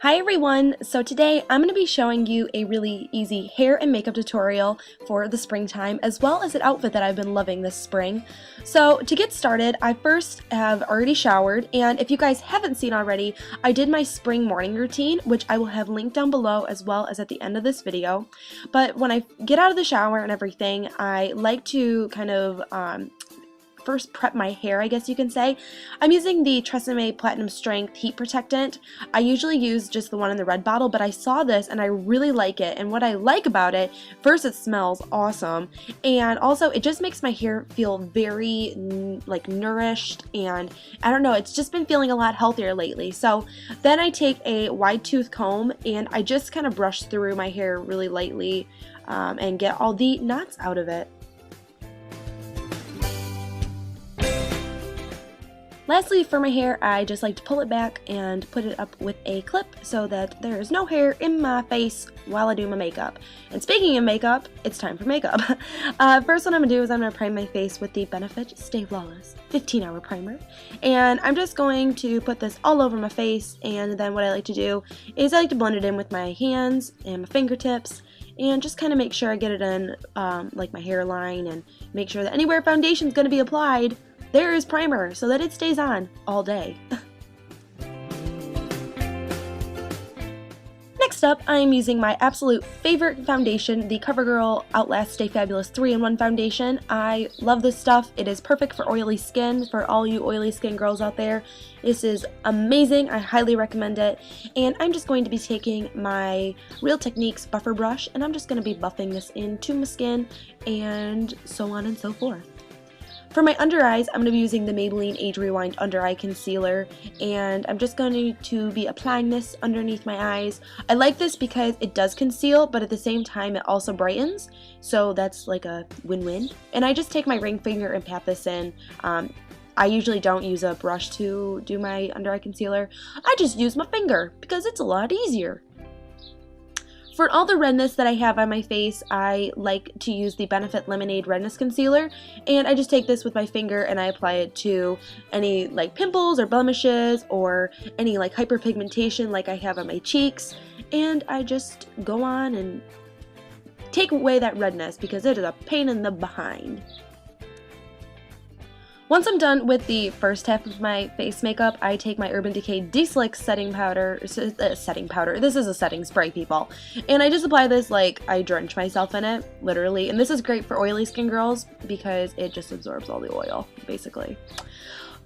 Hi everyone! So today I'm going to be showing you a really easy hair and makeup tutorial for the springtime, as well as an outfit that I've been loving this spring. So to get started, I first have already showered, and if you guys haven't seen already, I did my spring morning routine, which I will have linked down below as well as at the end of this video. But when I get out of the shower and everything, I like to kind of first prep my hair, I guess you can say. I'm using the Tresemme Platinum Strength Heat Protectant. I usually use just the one in the red bottle, but I saw this and I really like it. And what I like about it, first, it smells awesome, and also it just makes my hair feel very like nourished, and I don't know, it's just been feeling a lot healthier lately. So then I take a wide tooth comb and I just kind of brush through my hair really lightly and get all the knots out of it. Lastly, for my hair, I just like to pull it back and put it up with a clip so that there is no hair in my face while I do my makeup. And speaking of makeup, it's time for makeup. First, what I'm going to do is I'm going to prime my face with the Benefit Stay Flawless 15-hour primer. And I'm just going to put this all over my face, and then what I like to do is I like to blend it in with my hands and my fingertips, and just kind of make sure I get it in like my hairline, and make sure that anywhere foundation is going to be applied, there is primer so that it stays on all day. Next up, I am using my absolute favorite foundation, the CoverGirl Outlast Stay Fabulous 3-in-1 foundation. I love this stuff. It is perfect for oily skin, for all you oily skin girls out there. This is amazing. I highly recommend it. And I'm just going to be taking my Real Techniques buffer brush, and I'm just going to be buffing this into my skin, and so on and so forth. For my under eyes, I'm going to be using the Maybelline Age Rewind Under Eye Concealer, and I'm just going to be applying this underneath my eyes. I like this because it does conceal, but at the same time it also brightens, so that's like a win-win. And I just take my ring finger and pat this in. I usually don't use a brush to do my under eye concealer. I just use my finger because it's a lot easier. For all the redness that I have on my face, I like to use the Benefit Lemonade Redness Concealer, and I just take this with my finger and I apply it to any like pimples or blemishes or any like hyperpigmentation like I have on my cheeks, and I just go on and take away that redness because it is a pain in the behind. Once I'm done with the first half of my face makeup, I take my Urban Decay De-Slick setting powder, this is a setting spray, people, and I just apply this like I drench myself in it, literally, and this is great for oily skin girls because it just absorbs all the oil, basically.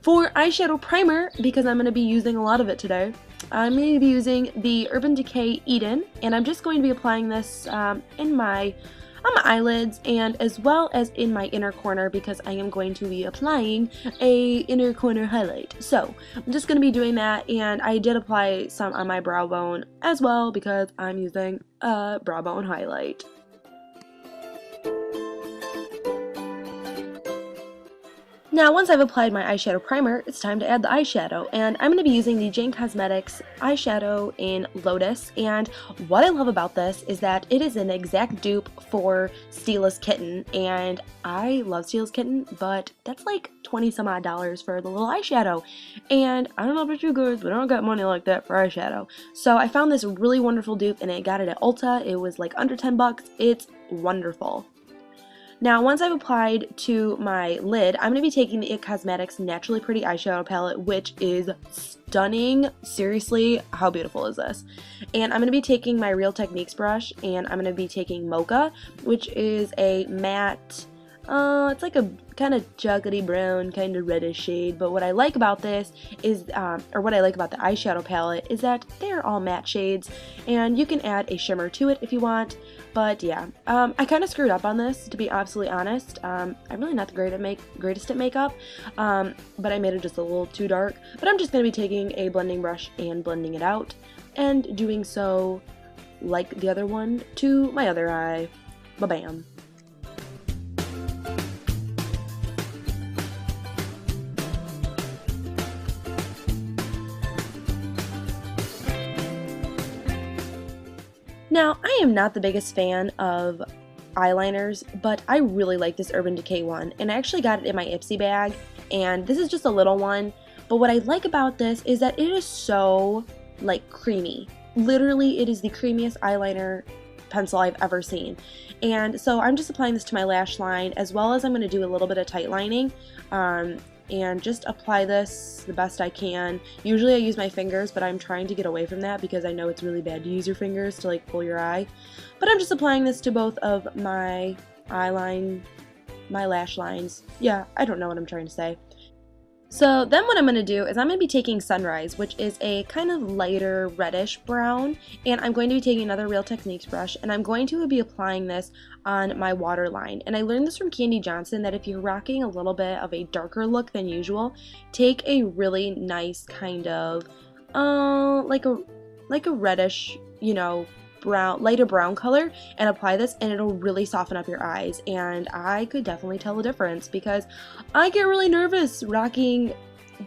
For eyeshadow primer, because I'm going to be using a lot of it today, I'm going to be using the Urban Decay Eden, and I'm just going to be applying this on my eyelids and as well as in my inner corner because I am going to be applying a inner corner highlight. So I'm just going to be doing that, and I did apply some on my brow bone as well because I'm using a brow bone highlight. Now, once I've applied my eyeshadow primer, it's time to add the eyeshadow, and I'm going to be using the Jane Cosmetics eyeshadow in Lotus, and what I love about this is that it is an exact dupe for Stila's Kitten, and I love Stila's Kitten, but that's like 20 some odd dollars for the little eyeshadow, and I don't know about you guys, but I don't got money like that for eyeshadow. So I found this really wonderful dupe, and I got it at Ulta. It was like under 10 bucks. It's wonderful. Now, once I've applied to my lid, I'm going to be taking the IT Cosmetics Naturally Pretty eyeshadow palette, which is stunning. Seriously, how beautiful is this? And I'm going to be taking my Real Techniques brush, and I'm going to be taking Mocha, which is a matte, it's like a kind of chocolatey brown, kind of reddish shade, but what I like about this is, or what I like about the eyeshadow palette is that they're all matte shades, and you can add a shimmer to it if you want. But yeah, I kind of screwed up on this, to be absolutely honest. I'm really not the greatest at makeup, but I made it just a little too dark. But I'm just going to be taking a blending brush and blending it out, and doing so like the other one to my other eye. Ba-bam. Now, I am not the biggest fan of eyeliners, but I really like this Urban Decay one, and I actually got it in my Ipsy bag, and this is just a little one, but what I like about this is that it is so, like, creamy. literally, it is the creamiest eyeliner pencil I've ever seen. And so I'm just applying this to my lash line, as well as I'm going to do a little bit of tight lining, and just apply this the best I can. Usually I use my fingers, but I'm trying to get away from that because I know it's really bad to use your fingers to like pull your eye. But I'm just applying this to both of my my lash lines. Yeah, I don't know what I'm trying to say. So then what I'm going to do is I'm going to be taking Sunrise, which is a kind of lighter reddish brown, and I'm going to be taking another Real Techniques brush, and I'm going to be applying this on my waterline. And I learned this from Candy Johnson, that if you're rocking a little bit of a darker look than usual, take a really nice kind of like a reddish, you know, brown, lighter brown color, and apply this, and it'll really soften up your eyes. And I could definitely tell the difference because I get really nervous rocking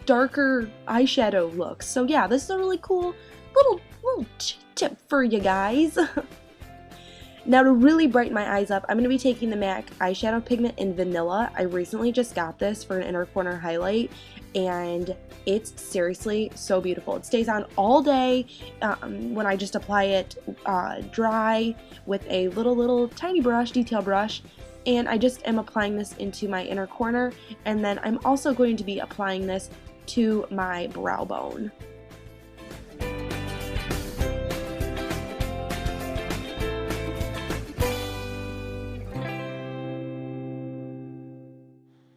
darker eyeshadow looks. So yeah, this is a really cool little tip for you guys. Now, to really brighten my eyes up, I'm going to be taking the MAC eyeshadow pigment in Vanilla. I recently just got this for an inner corner highlight, and it's seriously so beautiful. It stays on all day when I just apply it dry with a little tiny brush, detail brush, and I just am applying this into my inner corner, and then I'm also going to be applying this to my brow bone.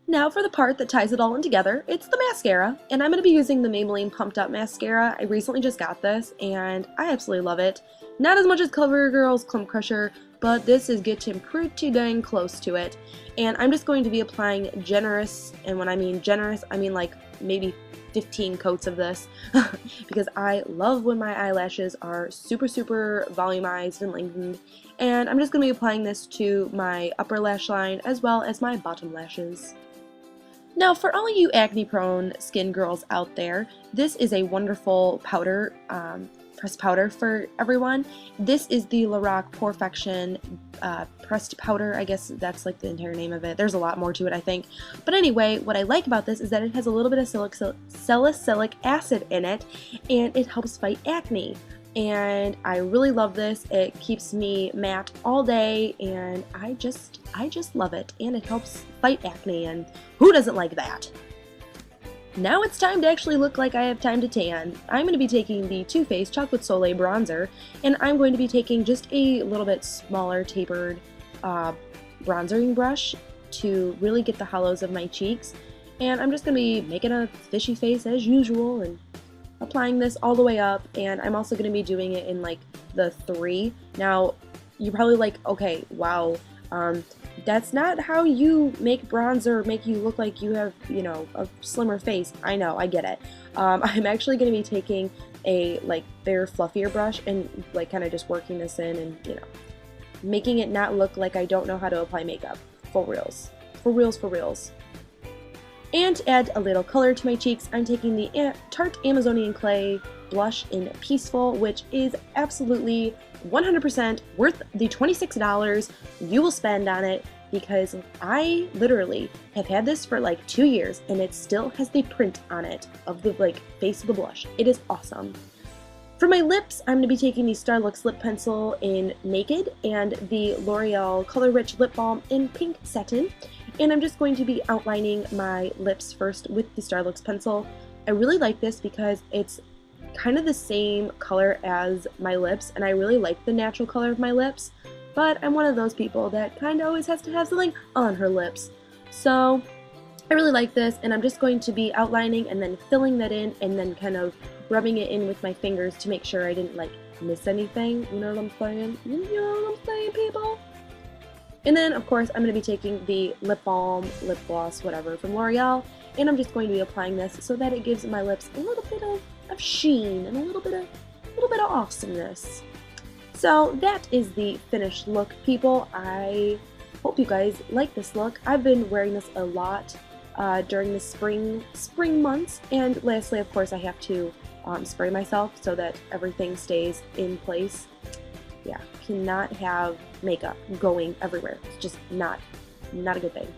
Now for the part that ties it all in together, it's the mascara, and I'm going to be using the Maybelline Pumped Up Mascara. I recently just got this, and I absolutely love it. Not as much as CoverGirl's Clump Crusher, but this is getting pretty dang close to it. And I'm just going to be applying generous, and when I mean generous, I mean like maybe 15 coats of this, because I love when my eyelashes are super volumized and lengthened. And I'm just going to be applying this to my upper lash line as well as my bottom lashes. Now, for all you acne-prone skin girls out there, this is a wonderful powder, pressed powder for everyone. This is the Lorac Perfection pressed powder. I guess that's like the entire name of it. There's a lot more to it, I think. But anyway, what I like about this is that it has a little bit of salicylic acid in it, and it helps fight acne. And I really love this. It keeps me matte all day, and I just love it. And it helps fight acne, and who doesn't like that? Now it's time to actually look like I have time to tan. I'm going to be taking the Too Faced Chocolate Soleil bronzer, and I'm going to be taking just a little bit smaller tapered bronzering brush to really get the hollows of my cheeks. And I'm just going to be making a fishy face as usual and applying this all the way up, and I'm also going to be doing it in like the 3. Now, you're probably like, okay, wow, that's not how you make bronzer make you look like you have, you know, a slimmer face. I know, I get it. I'm actually going to be taking a like bare fluffier brush and like kind of just working this in and, you know, making it not look like I don't know how to apply makeup. For reals. For reals, for reals. And to add a little color to my cheeks, I'm taking the Tarte Amazonian Clay blush in Peaceful, which is absolutely 100% worth the $26 you will spend on it, because I literally have had this for like 2 years and it still has the print on it of the like face of the blush. It is awesome. For my lips, I'm going to be taking the Starlux Lip Pencil in Naked and the L'Oreal Color Rich Lip Balm in Pink Satin. And I'm just going to be outlining my lips first with the Starlux pencil. I really like this because it's kind of the same color as my lips, and I really like the natural color of my lips, but I'm one of those people that kind of always has to have something on her lips. So I really like this, and I'm just going to be outlining and then filling that in and then kind of rubbing it in with my fingers to make sure I didn't like miss anything. You know what I'm saying? You know what I'm saying, people? And then, of course, I'm going to be taking the lip balm, lip gloss, whatever, from L'Oreal, and I'm just going to be applying this so that it gives my lips a little bit of sheen and a little bit of awesomeness. So that is the finished look, people. I hope you guys like this look. I've been wearing this a lot during the spring months, and lastly, of course, I have to spray myself so that everything stays in place. Yeah, cannot have makeup going everywhere. It's just not a good thing.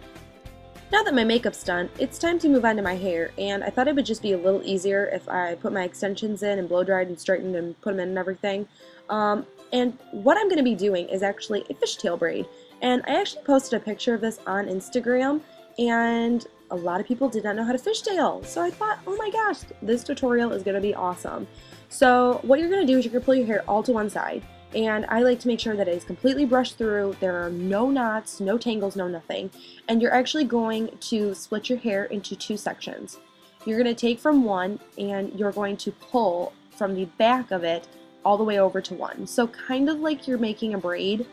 Now that my makeup's done, it's time to move on to my hair, and I thought it would just be a little easier if I put my extensions in and blow dried and straightened and put them in and everything. And what I'm going to be doing is actually a fishtail braid, and I actually posted a picture of this on Instagram, and a lot of people did not know how to fishtail, so I thought, oh my gosh, this tutorial is going to be awesome. So what you're going to do is you're going to pull your hair all to one side. And I like to make sure that it is completely brushed through, there are no knots, no tangles, no nothing. And you're actually going to split your hair into two sections. You're going to take from one and you're going to pull from the back of it all the way over to one. So kind of like you're making a braid,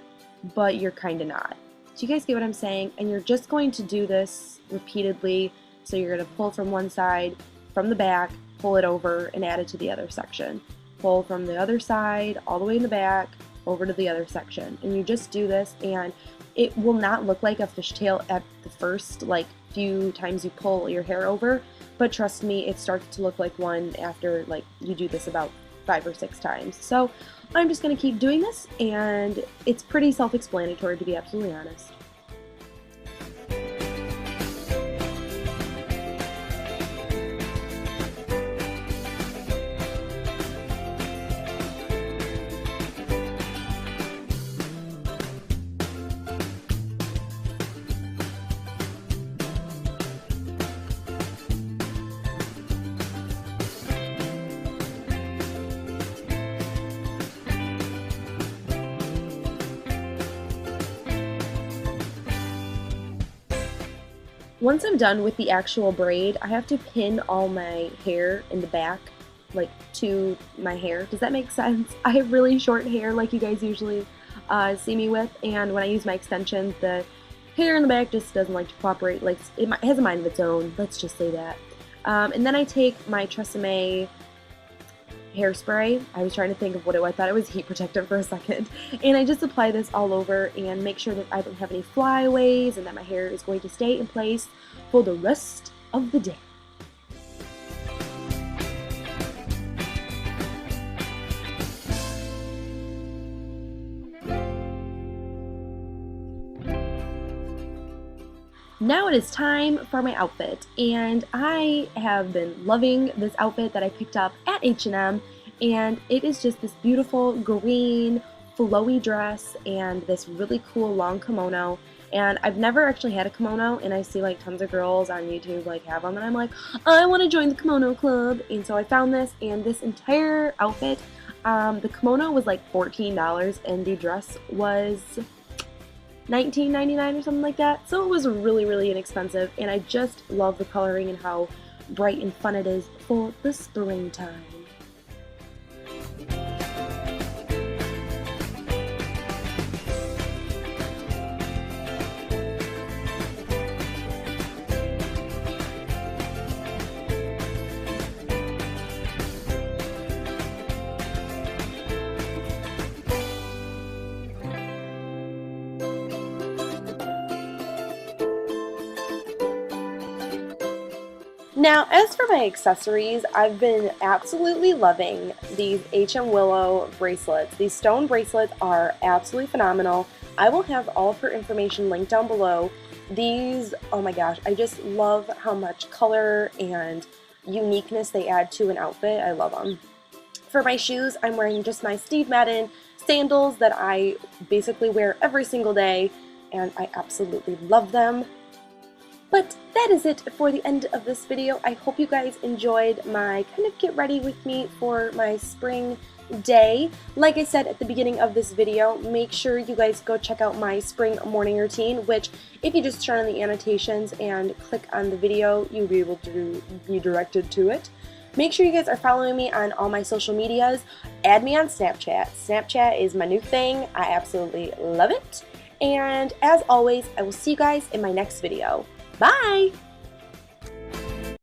but you're kind of not. Do you guys get what I'm saying? And you're just going to do this repeatedly. So you're going to pull from one side, from the back, pull it over, and add it to the other section. Pull from the other side all the way in the back over to the other section, and you just do this, and it will not look like a fishtail at the first few times you pull your hair over, but trust me, it starts to look like one after you do this about 5 or 6 times. So I'm just going to keep doing this, and it's pretty self-explanatory, to be absolutely honest. Once I'm done with the actual braid, I have to pin all my hair in the back, to my hair. Does that make sense? I have really short hair like you guys usually see me with, and when I use my extensions, the hair in the back just doesn't like to cooperate. It has a mind of its own, let's just say that. And then I take my Tresemme hairspray. I was trying to think of what it was. I thought it was heat protectant for a second. And I just apply this all over and make sure that I don't have any flyaways and that my hair is going to stay in place for the rest of the day. Now it is time for my outfit, and I have been loving this outfit that I picked up at H&M, and it is just this beautiful green flowy dress and this really cool long kimono. And I've never actually had a kimono, and I see tons of girls on YouTube have them, and I'm like, I want to join the kimono club. And so I found this, and this entire outfit, the kimono was $14 and the dress was $19.99 or something like that. So it was really, really inexpensive, and I just love the coloring and how bright and fun it is for the springtime. Now, as for my accessories, I've been absolutely loving these H&M Willow bracelets. These stone bracelets are absolutely phenomenal. I will have all of her information linked down below. These, oh my gosh, I just love how much color and uniqueness they add to an outfit. I love them. For my shoes, I'm wearing just my Steve Madden sandals that I basically wear every single day, and I absolutely love them. But that is it for the end of this video. I hope you guys enjoyed my kind of get ready with me for my spring day. Like I said at the beginning of this video, make sure you guys go check out my spring morning routine, which if you just turn on the annotations and click on the video, you'll be able to be directed to it. Make sure you guys are following me on all my social medias. Add me on Snapchat. Snapchat is my new thing. I absolutely love it. And as always, I will see you guys in my next video. Bye!